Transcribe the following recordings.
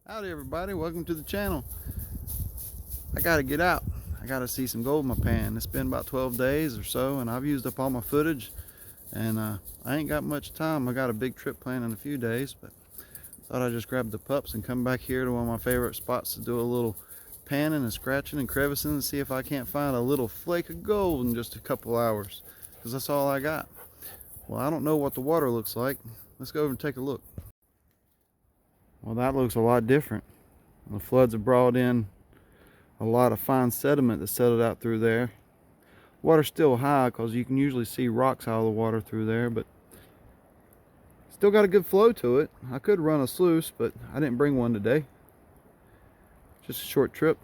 Howdy everybody, welcome to the channel. I gotta get out. I gotta see some gold in my pan. It's been about 12 days or so and I've used up all my footage and I ain't got much time. I got a big trip planned in a few days, but thought I'd just grab the pups and come back here to one of my favorite spots to do a little panning and scratching and crevicing and see if I can't find a little flake of gold in just a couple hours, because that's all I got. Well, I don't know what the water looks like. Let's go over and take a look. Well, that looks a lot different. The floods have brought in a lot of fine sediment that settled out through there. Water's still high because you can usually see rocks out of the water through there, but still got a good flow to it. I could run a sluice, but I didn't bring one today. Just a short trip.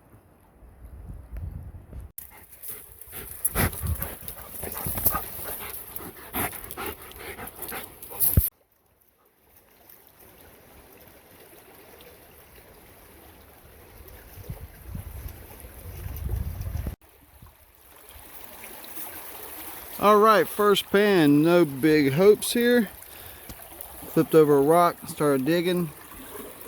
Alright, first pan, no big hopes here. Flipped over a rock, started digging.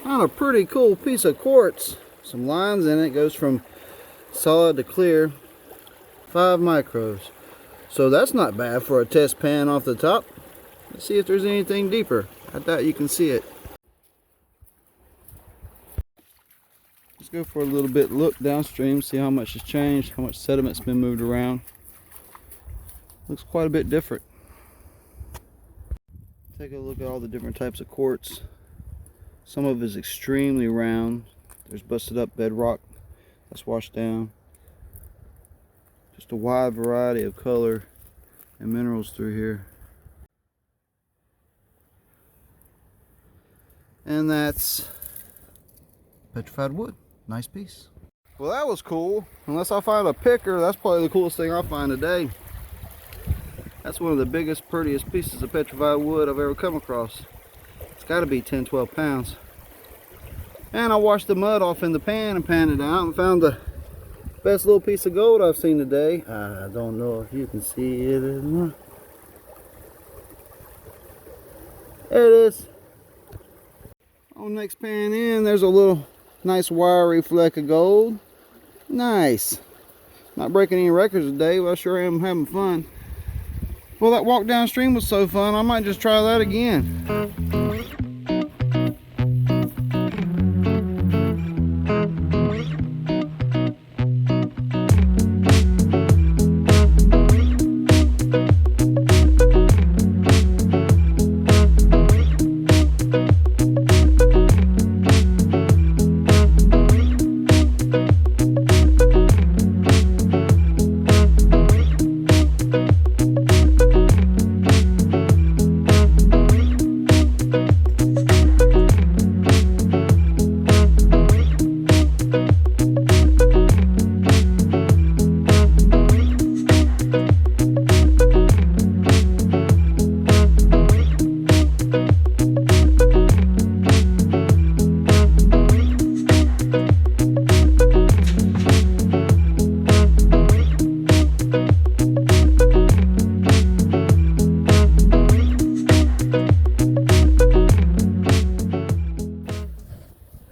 Found a pretty cool piece of quartz. Some lines in it, goes from solid to clear. 5 micros. So that's not bad for a test pan off the top. Let's see if there's anything deeper. I doubt you can see it. Let's go for a little bit look downstream, see how much has changed, how much sediment's been moved around. Looks quite a bit different. Take a look at all the different types of quartz. Some of it is extremely round. There's busted up bedrock that's washed down. Just a wide variety of color and minerals through here. And that's petrified wood. Nice piece. Well, that was cool. Unless I find a picker, that's probably the coolest thing I'll find today. That's one of the biggest, prettiest pieces of petrified wood I've ever come across. It's got to be 10-12 pounds. And I washed the mud off in the pan and panned it out and found the best little piece of gold I've seen today. I don't know if you can see it or not. There it is. On next pan in, there's a little nice wiry fleck of gold. Nice. Not breaking any records today, but I sure am having fun. Well, that walk downstream was so fun, I might just try that again.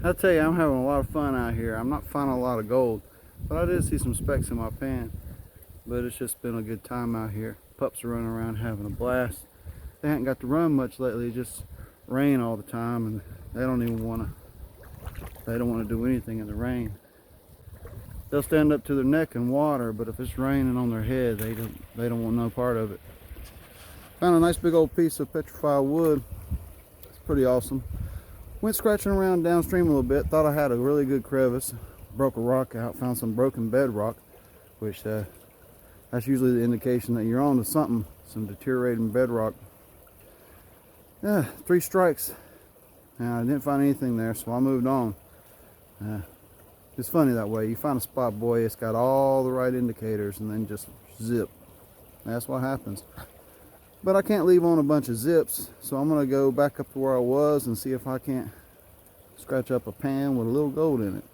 I'll tell you, I'm having a lot of fun out here. I'm not finding a lot of gold, but I did see some specks in my pan. But it's just been a good time out here. Pups are running around having a blast. They haven't got to run much lately. It just rain all the time, and they don't even want to. They don't want to do anything in the rain. They'll stand up to their neck in water, but if it's raining on their head, they don't want no part of it. Found a nice big old piece of petrified wood. It's pretty awesome. Went scratching around downstream a little bit, thought I had a really good crevice, broke a rock out, found some broken bedrock, which that's usually the indication that you're on to something, some deteriorating bedrock. Yeah, 3 strikes. I didn't find anything there, so I moved on. It's funny that way. You find a spot, boy, it's got all the right indicators, and then just zip. That's what happens. But I can't leave on a bunch of zips, so I'm gonna go back up to where I was and see if I can't scratch up a pan with a little gold in it.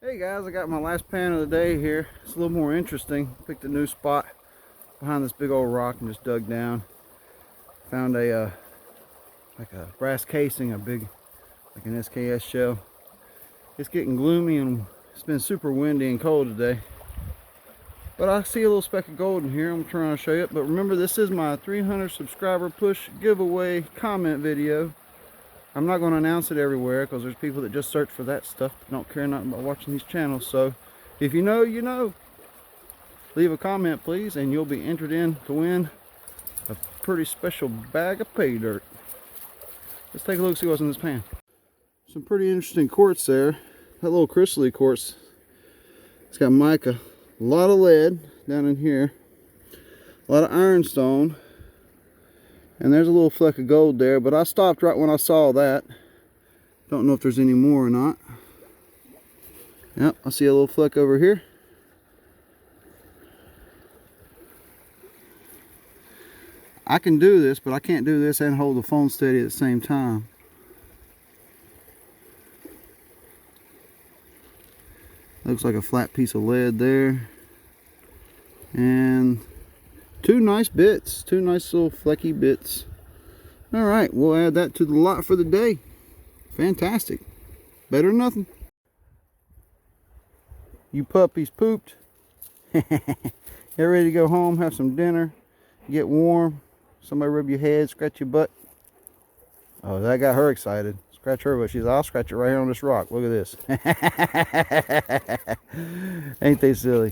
Hey guys, I got my last pan of the day here. It's a little more interesting. Picked a new spot behind this big old rock and just dug down. Found a like a brass casing, a big, like an SKS shell. It's getting gloomy and it's been super windy and cold today. But I see a little speck of gold in here. I'm trying to show you it. But remember, this is my 300 subscriber push giveaway comment video. I'm not going to announce it everywhere because there's people that just search for that stuff that don't care nothing about watching these channels. So if you know, you know. Leave a comment, please, and you'll be entered in to win a pretty special bag of pay dirt. Let's take a look, see what's in this pan. Some pretty interesting quartz there. That little crystally quartz, it's got mica, a lot of lead down in here, a lot of ironstone, and there's a little fleck of gold there, but I stopped right when I saw that. Don't know if there's any more or not. Yep, I see a little fleck over here. I can do this, but I can't do this and hold the phone steady at the same time. Looks like a flat piece of lead there. And two nice bits, two nice little flecky bits. All right, we'll add that to the lot for the day. Fantastic. Better than nothing. You puppies pooped. Get ready to go home, have some dinner, get warm. Somebody rub your head, scratch your butt. Oh, that got her excited. Scratch her butt. She said, I'll scratch it right here on this rock. Look at this. Ain't they silly?